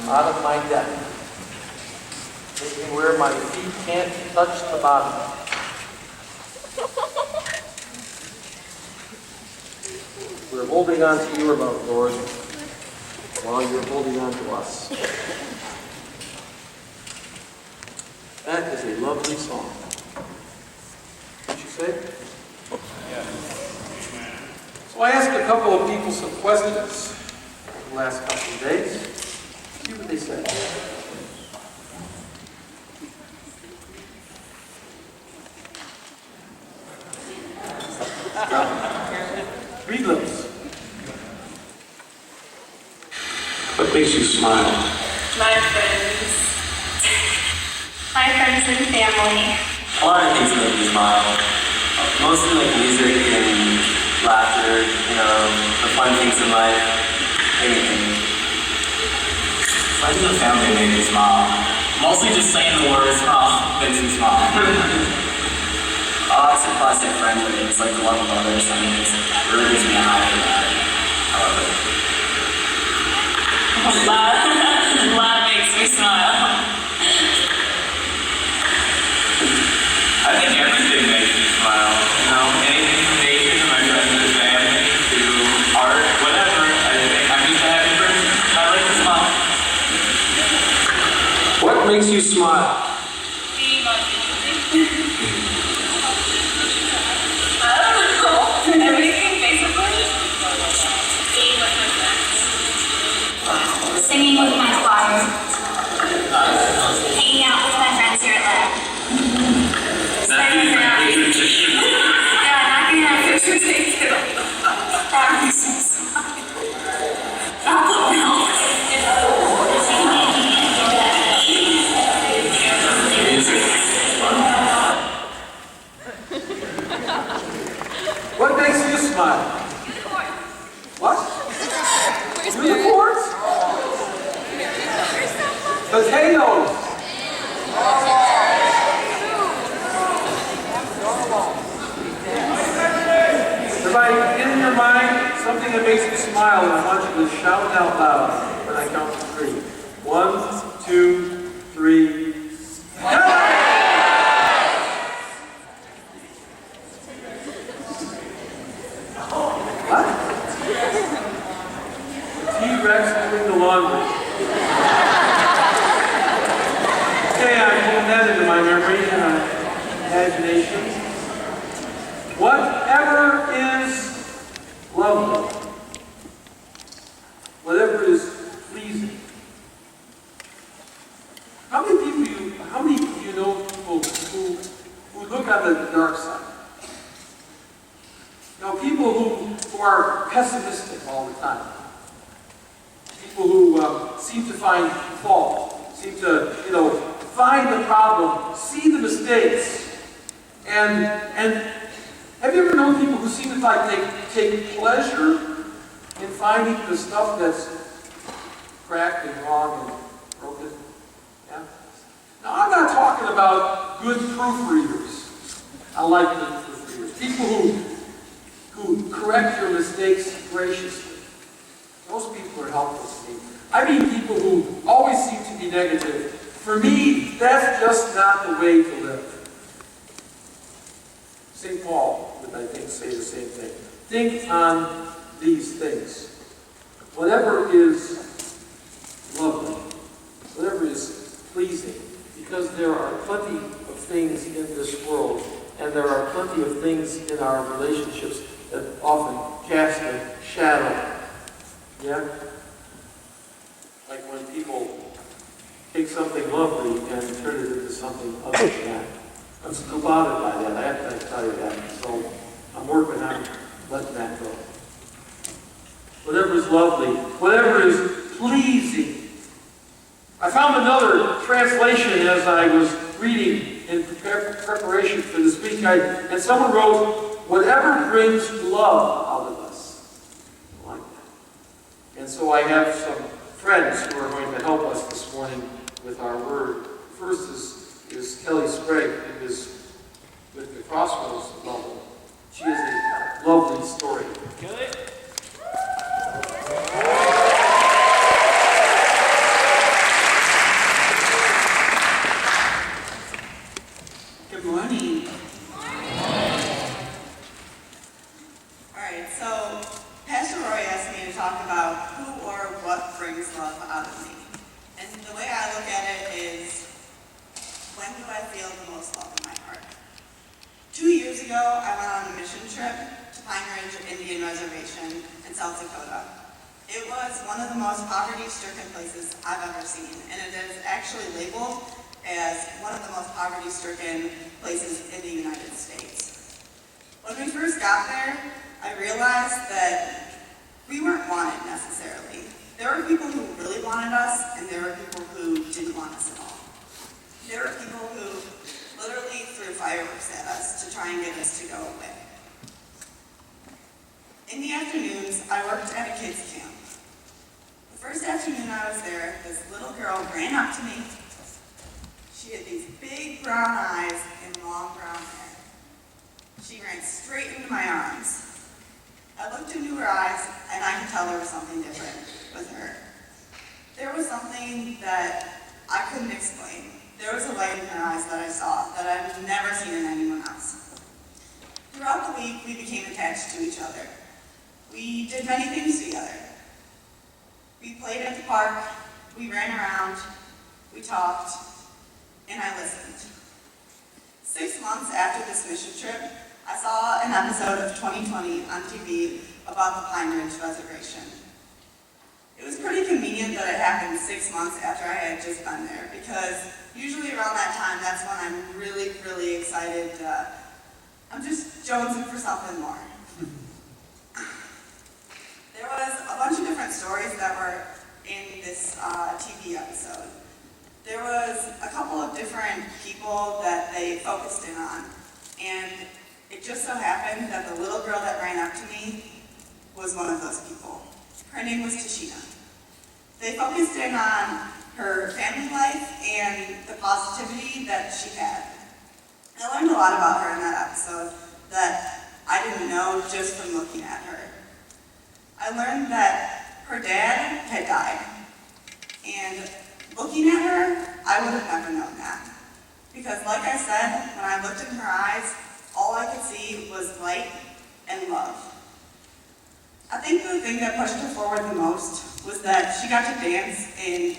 out of my depth, making where my feet can't touch the bottom. We're holding on to your love, Lord, while you're holding on to us. That is a lovely song. Did you say? Yeah. So I asked a couple of people some questions the last couple of days. See what they said. Read those. What makes you smile? My friends. My friends and family. A lot of things make me smile. Mostly like music and laughter, the fun things in life, anything. Friends and family make me smile. Mostly just saying the word smile makes me smile. It's a classic friendly. It's like the love of others. I mean, it really gives me a high for that. I love it. Laugh makes me smile. I think everything makes me smile. Anything from nature to my friends and family to art, whatever. I think I'm just a happy person. I like to smile. What makes you smile? Being on music. I don't know. Everything, basically. Being with my friends. Singing with my choir. Hanging out with my friends here at Lab. Knocking my picture tape. Yeah, knocking our picture tape too. That makes me smile. Not the milk. What makes you smile? What? Unicorns? Potatoes. If I get in your mind something that makes you smile, and I want you to shout it out loud when I count to 3. 1, 2, 3. What? T-Rex doing the laundry. Okay, I'm pulling that into my memory and imagination. Whatever is lovely, whatever is pleasing. How many of you know people who look on the dark side? People who are pessimistic all the time. People who seem to find fault, seem to, find the problem, see the mistakes. And have you ever known people who seem to take pleasure in finding the stuff that's cracked and wrong and broken? Yeah? Now, I'm not talking about good proofreaders. I like good proofreaders. People who correct your mistakes graciously. Those people are helpful to me. I mean people who always seem to be negative. For me, that's just not the way to live. St. Paul would, I think, say the same thing. Think on these things. Whatever is lovely, whatever is pleasing, because there are plenty of things in this world, and there are plenty of things in our relationships that often cast a shadow. Yeah? Like when people take something lovely and turn it into something other than that. I'm still bothered by that, I have to tell you that. So I'm working on letting that go. Whatever is lovely, whatever is pleasing. I found another translation as I was reading in preparation for this week, and someone wrote, whatever brings love out of us. I like that. And so I have some friends who are going to help us this morning with our word. First is Kelly Sprague, who is with the Crossroads novel. She has a lovely story. Kelly? love out of me. And the way I look at it is, when do I feel the most love in my heart? 2 years ago, I went on a mission trip to Pine Ridge Indian Reservation in South Dakota. It was one of the most poverty-stricken places I've ever seen, and it is actually labeled as one of the most poverty-stricken places in the United States. When we first got there, I realized that we weren't wanted necessarily. There were people who really wanted us, and there were people who didn't want us at all. There were people who literally threw fireworks at us to try and get us to go away. In the afternoons, I worked at a kids' camp. The first afternoon I was there, this little girl ran up to me. She had these big brown eyes and long brown hair. She ran straight into my arms. I looked into her eyes, and I could tell there was something different with her. There was something that I couldn't explain. There was a light in her eyes that I saw that I've never seen in anyone else. Throughout the week, we became attached to each other. We did many things together. We played at the park, we ran around, we talked, and I listened. 6 months after this mission trip, I saw an episode of 2020 on TV about the Pine Ridge Reservation. It was pretty convenient that it happened 6 months after I had just been there, because usually around that time, that's when I'm really, really excited. I'm just jonesing for something more. There was a bunch of different stories that were in this TV episode. There was a couple of different people that they focused in on, and it just so happened that the little girl that ran up to me was one of those people. Her name was Tashina. They focused in on her family life and the positivity that she had. I learned a lot about her in that episode that I didn't know just from looking at her. I learned that her dad had died, and looking at her, I would have never known that. Because like I said, when I looked in her eyes, all I could see was light and love. I think the thing that pushed her forward the most was that she got to dance in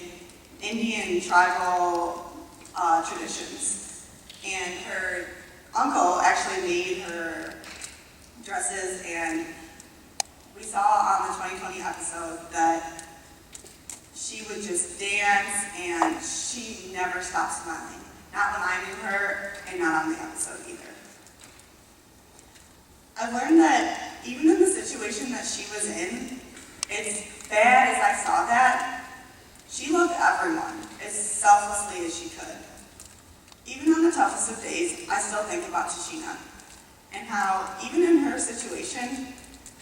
Indian tribal traditions. And her uncle actually made her dresses, and we saw on the 2020 episode that she would just dance and she never stopped smiling. Not when I knew her, and not on the episode either. I learned that even in the situation that she was in, as bad as I saw that, she loved everyone as selflessly as she could. Even on the toughest of days, I still think about Tashina and how, even in her situation,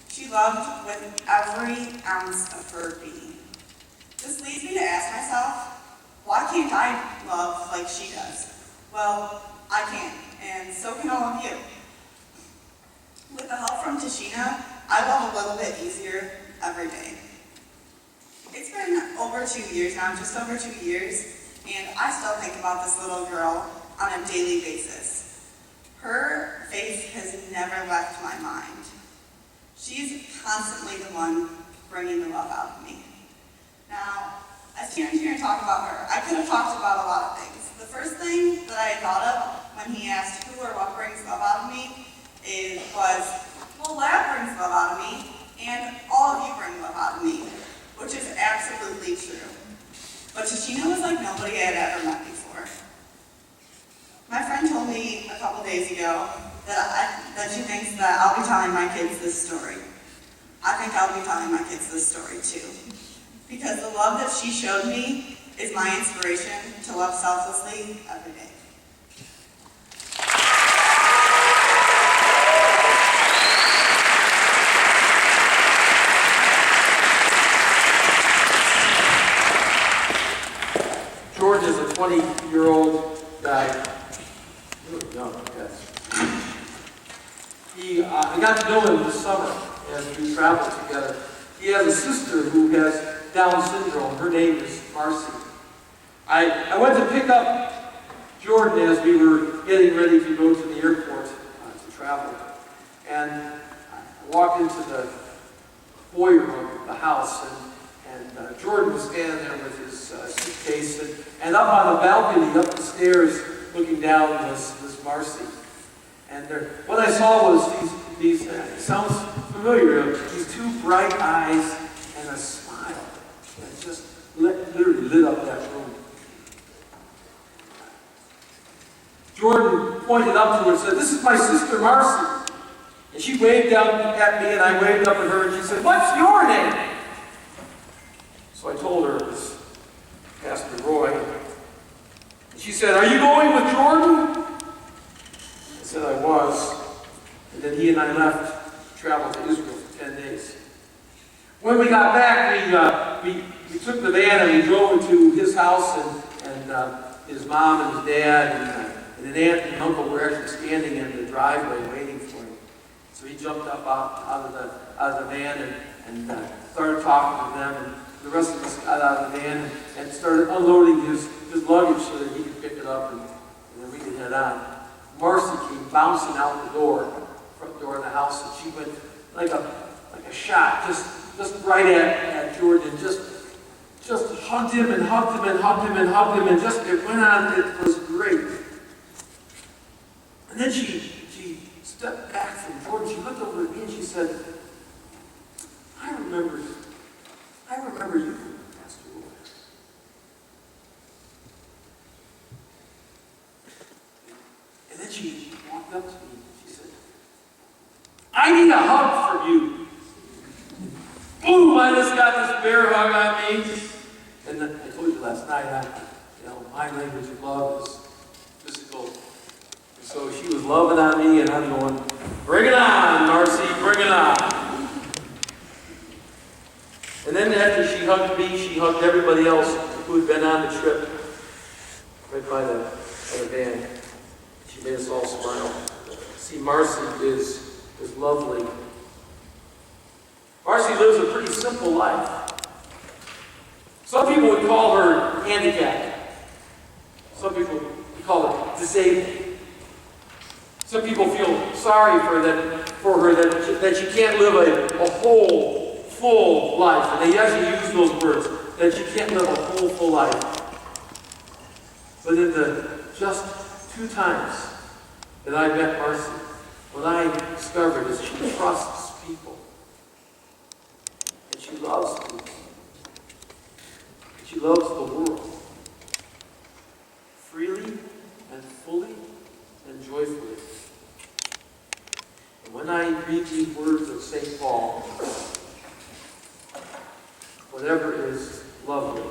she loved with every ounce of her being. This leads me to ask myself, why can't I love like she does? Well, I can, and so can all of you. With the help from Tashina, I love a little bit easier every day. It's been over 2 years now, just over 2 years, and I still think about this little girl on a daily basis. Her face has never left my mind. She's constantly the one bringing the love out of me. Now, as Kieran's here to talk about her, I could have talked about a lot of things. The first thing that I thought of when he asked who or what brings love out of me was, well, Lab brings love out of me, and all of you bring love out of me, which is absolutely true. But Tashina was like nobody I had ever met before. My friend told me a couple days ago that she thinks that I'll be telling my kids this story. I think I'll be telling my kids this story too. Because the love that she showed me is my inspiration to love selflessly every day. George is a 20-year-old guy. Really young, I guess. I got to know him this summer as we traveled together. He has a sister who has Down syndrome. Her name is Marcy. I went to pick up Jordan as we were getting ready to go to the airport to travel. And I walked into the foyer of the house, And Jordan was standing there with his suitcase, and up on the balcony, up the stairs, looking down was Marcy. And what I saw was these it sounds familiar, these two bright eyes and a smile that just literally lit up that room. Jordan pointed up to her and said, "This is my sister Marcy." And she waved down at me, and I waved up at her, and she said, "What's your name?" So I told her it was Pastor Roy. And she said, "Are you going with Jordan?" I said I was. And then he and I left to travel to Israel for 10 days. When we got back, we took the van and we drove into his house, and his mom and his dad and an aunt and uncle were actually standing in the driveway waiting for him. So he jumped up out of the van and started talking to them, and the rest of us got out of the van and started unloading his luggage so that he could pick it up and then we could head on. Marcy came bouncing out the front door of the house, and she went like a shot, just right at Jordan, just hugged him and hugged him and hugged him and hugged him, and it went on. It was great. And then she stepped back from Jordan. She looked over at me and she said, I remember you, Pastor Roy." And then she walked up to me and she said, "I need a hug from you." Boom! I just got this bear hug on me. And then I told you last night, my language of love is physical. So she was loving on me, and I'm going, "Bring it on, Marcy, bring it on." And then after she hugged me, she hugged everybody else who had been on the trip, right by the van. She made us all smile. See, Marcy is lovely. Marcy lives a pretty simple life. Some people would call her handicapped. Some people would call her disabled. Some people feel sorry for her that she can't live a whole, full life. And they actually use those words, that she can't live a whole, full life. But in the just 2 times that I met Marcy, what I discovered is she trusts people. And she loves people. And she loves the world. Freely and fully and joyfully. And when I read these words of St. Paul, whatever is lovely,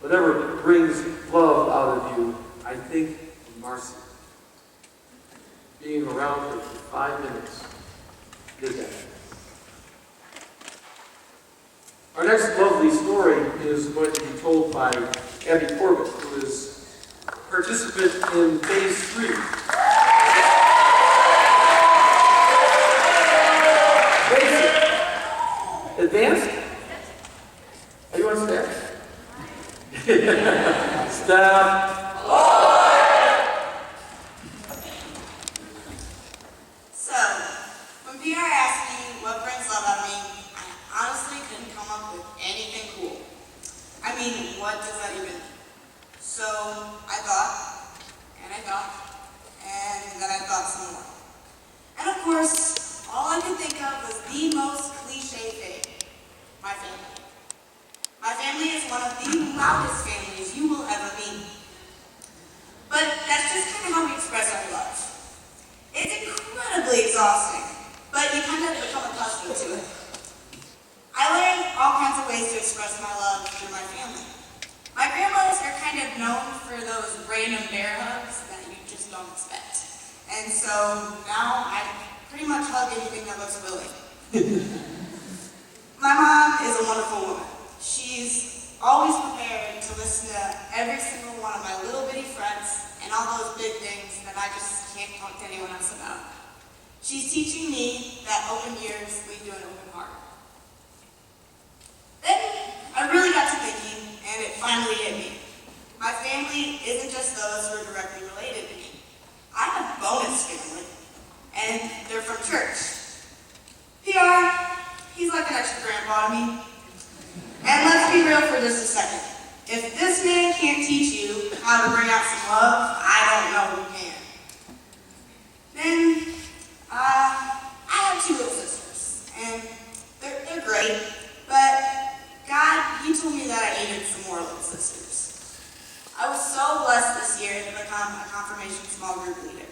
whatever brings love out of you, I think of Marcy. Being around her for 5 minutes did that. Our next lovely story is going to be told by Abby Corbett, who is a participant in phase 3. Advanced? Are you on staff? Staff. So, when PR asked me what brings love out of me, I honestly couldn't come up with anything cool. I mean, what does that even mean? So, I thought, and then I thought some more. And of course, all I could think of was the most cliche thing. My family. My family is one of the loudest families you will ever meet. But that's just kind of how we express our love. It's incredibly exhausting, but you kind of become accustomed to it. I learned all kinds of ways to express my love through my family. My grandmothers are kind of known for those random bear hugs that you just don't expect. And so now I pretty much hug anything that looks willing. My mom is a wonderful woman. She's always prepared to listen to every single one of my little bitty friends and all those big things that I just can't talk to anyone else about. She's teaching me that open ears lead to an open heart. Then I really got to thinking, and it finally hit me. My family isn't just those who are directly related to me. I have bonus family, and they're from church. PR, he's like an extra grandpa to me. And let's be real for just a second. If this man can't teach you how to bring out some love, I don't know who can. Then, I have two little sisters, and they're great, but God, He told me that I needed some more little sisters. I was so blessed this year to become a confirmation small group leader.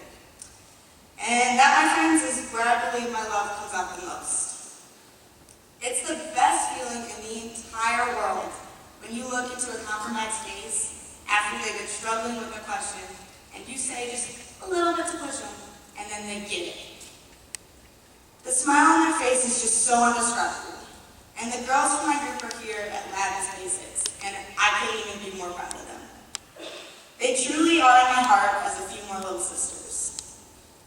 And that, my friends, is where I believe my love comes out the most. It's the best feeling in the entire world when you look into a confirmant's face after they've been struggling with a question, and you say just a little bit to push them, and then they get it. The smile on their face is just so indescribable. And the girls from my group are here at Lad's Basics, and I couldn't even be more proud of them. They truly are in my heart as a few more little sisters.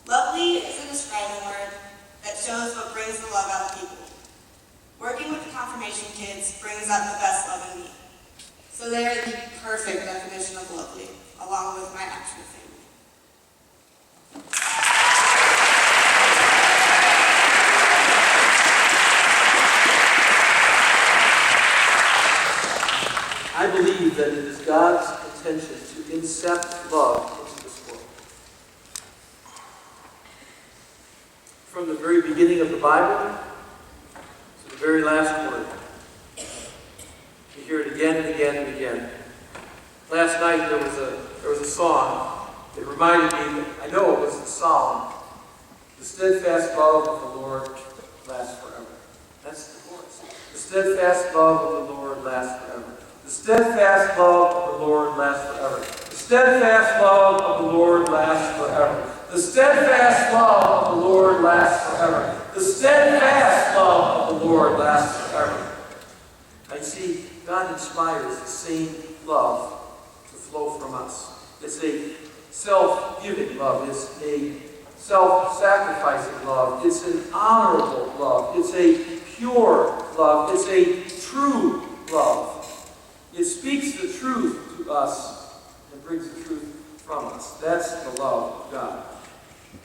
Lovely is a describing word that shows what brings the love out of people. Working with the confirmation kids brings out the best love in me. So they are the perfect definition of lovely, along with my actual family. I believe that it is God's intention to incept love into this world. From the very beginning of the Bible to the very last word. You hear it again and again and again. Last night there was a song that reminded me that I know it was the psalm. The steadfast love of the Lord lasts forever. That's the chorus. The steadfast love of the Lord lasts forever. The steadfast love of the Lord lasts forever. The steadfast love of the Lord lasts forever. The steadfast love of the Lord lasts forever. The steadfast love of the Lord lasts forever. I see God inspires the same love to flow from us. It's a self-giving love. It's a self-sacrificing love. It's an honorable love. It's a pure love. It's a true love. It speaks the truth to us and brings the truth from us. That's the love of God.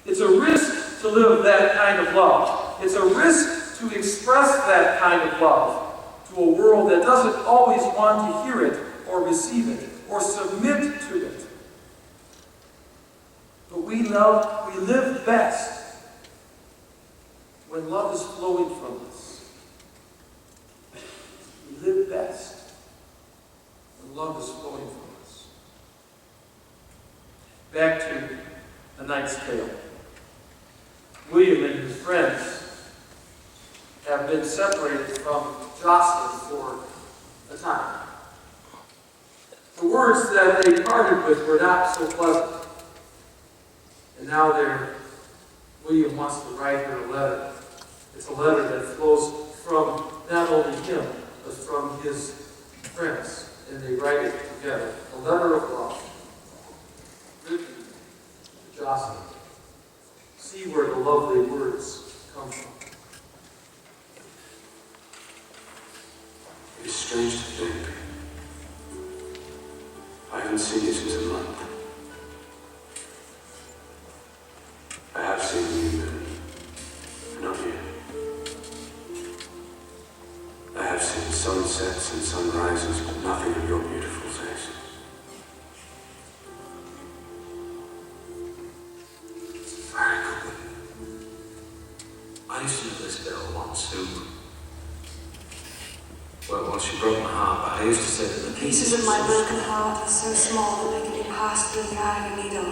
It's a risk to live that kind of love. It's a risk to express that kind of love to a world that doesn't always want to hear it or receive it or submit to it. But we live best when love is flowing from us. We live best when love is flowing from us. Back to A Knight's Tale. William and his friends have been separated from Jocelyn for a time. The words that they parted with were not so pleasant. And now William wants to write her a letter. It's a letter that flows from not only him, but from his friends. And they write it together. A letter of love. Written to Jocelyn. See where the lovely words come from. It is strange to think. I haven't seen you since a month. I have seen you, but not you. I have seen sunsets and sunrises, but nothing of your beautiful face. Very good. I used to know this girl once who, well, she broke my heart, but I used to say that the Pieces of my broken heart are so small that they can be passed through the eye of a needle.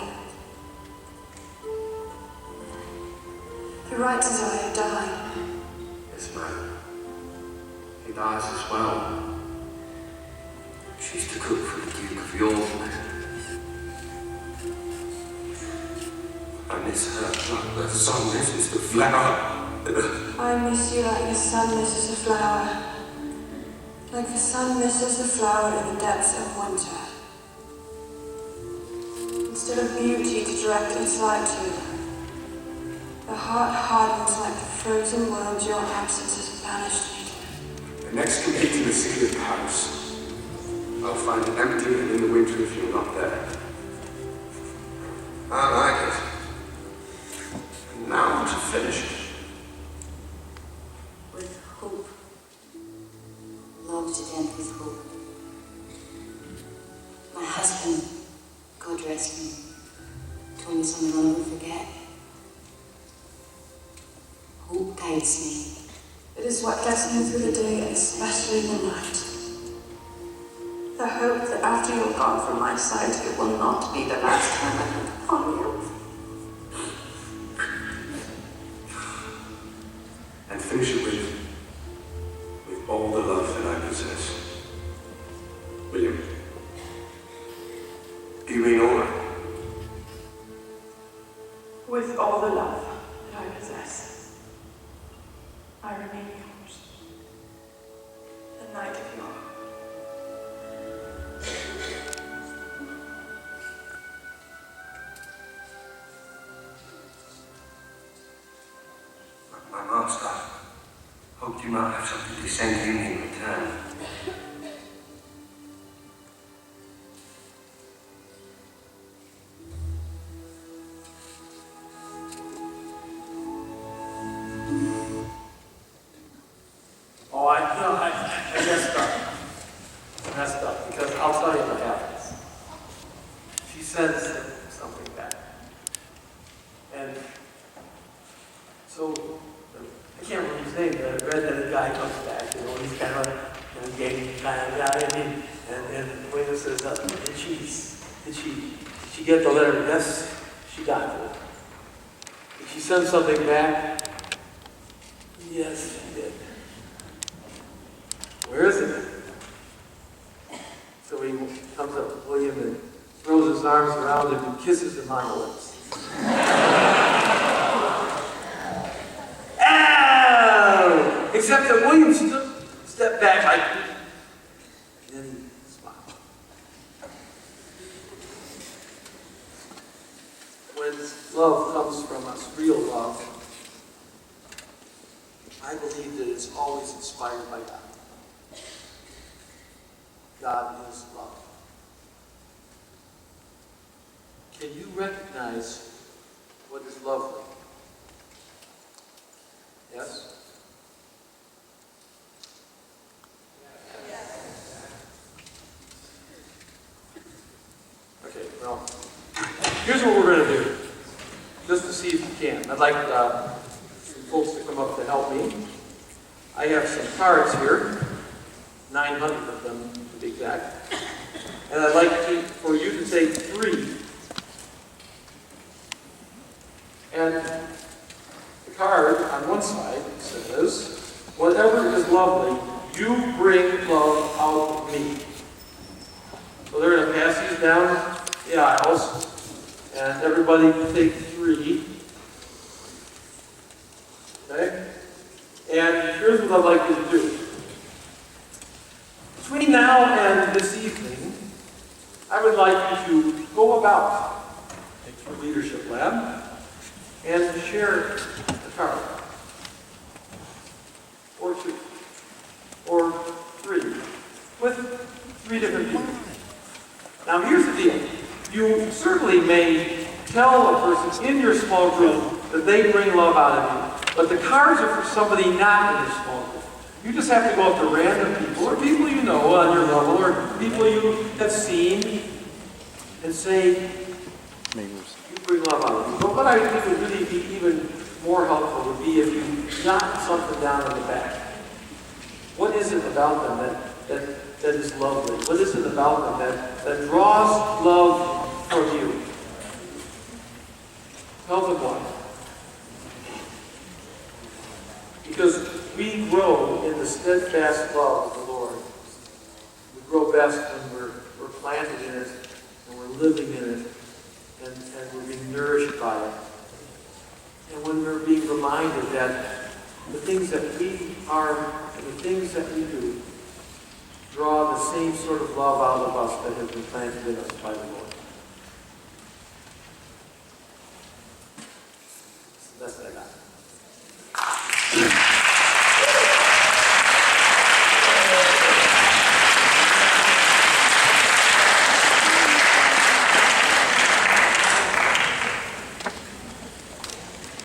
He writes as I have died. Yes, ma'am. He dies as well. She used to cook for the Duke of York. I miss her like the sun misses the flower. I miss you like the sun misses a flower. Like the sun misses the flower in the depths of winter. Instead of beauty to direct its light to, the heart hardens like the frozen world your absence has banished me to. The next compete in the city of Paris. I'll find it empty and in the winter if you're not there. I like it. And now to finish it. With hope, love to death. husband, God rest him, told me something I'll never forget. Hope guides me. It is what gets me through the day, especially the night. The hope that after you're gone from my side, it will not be the last time I look upon you. And finish it with all the love that I possess. William, do you mean all right? With all the love that I possess, I remain yours. The knight of your heart. My master hoped you might have something to send him in return. Oh, I messed up. I messed up, because I'll tell you what happens. She sends something back. And so, I can't remember his name, but the redheaded guy comes back, you know, he's kind of a gang kind of guy, and William says, did she get the letter? Yes, she got it. Did she send something back? Yes, she did. Where is it? So he comes up to William and throws his arms around him and kisses him on the lips. Ow! Except that William stepped back like, and then he smiled. When love comes from us, real love, I believe that it's always inspired by God. God is love. Can you recognize what is lovely? Yes? Okay, well, here's what we're going to do, just to see if you can. I'd like some folks to come up to help me. I have some cards here, 900 of them to be exact, and I'd like for you to take 3. And the card on one side says, whatever is lovely, you bring love out of me. So they're going to pass these down the aisles, and everybody can take 3. Okay? And here's what I'd like you to do. Between now and this evening, I would like you to go about your leadership lab and share a card. Or 2. Or 3. With 3 different people. Now here's the deal. You certainly may tell a person in your small group that they bring love out of you. But the cards are for somebody not in your small group. You just have to go up to random people, or people you know on your level, or people you have seen, and say, you bring love out of you. But what I think would really be even more helpful would be if you jot something down in the back. What is it about them that is lovely? What is it about them that draws love from you? Tell them why. Because we grow in the steadfast love of the Lord. We grow best when we're planted in it, and we're living in it, and we're being nourished by it. And when we're being reminded that the things that we are and the things that we do draw the same sort of love out of us that has been planted in us by the Lord. That's the best I got.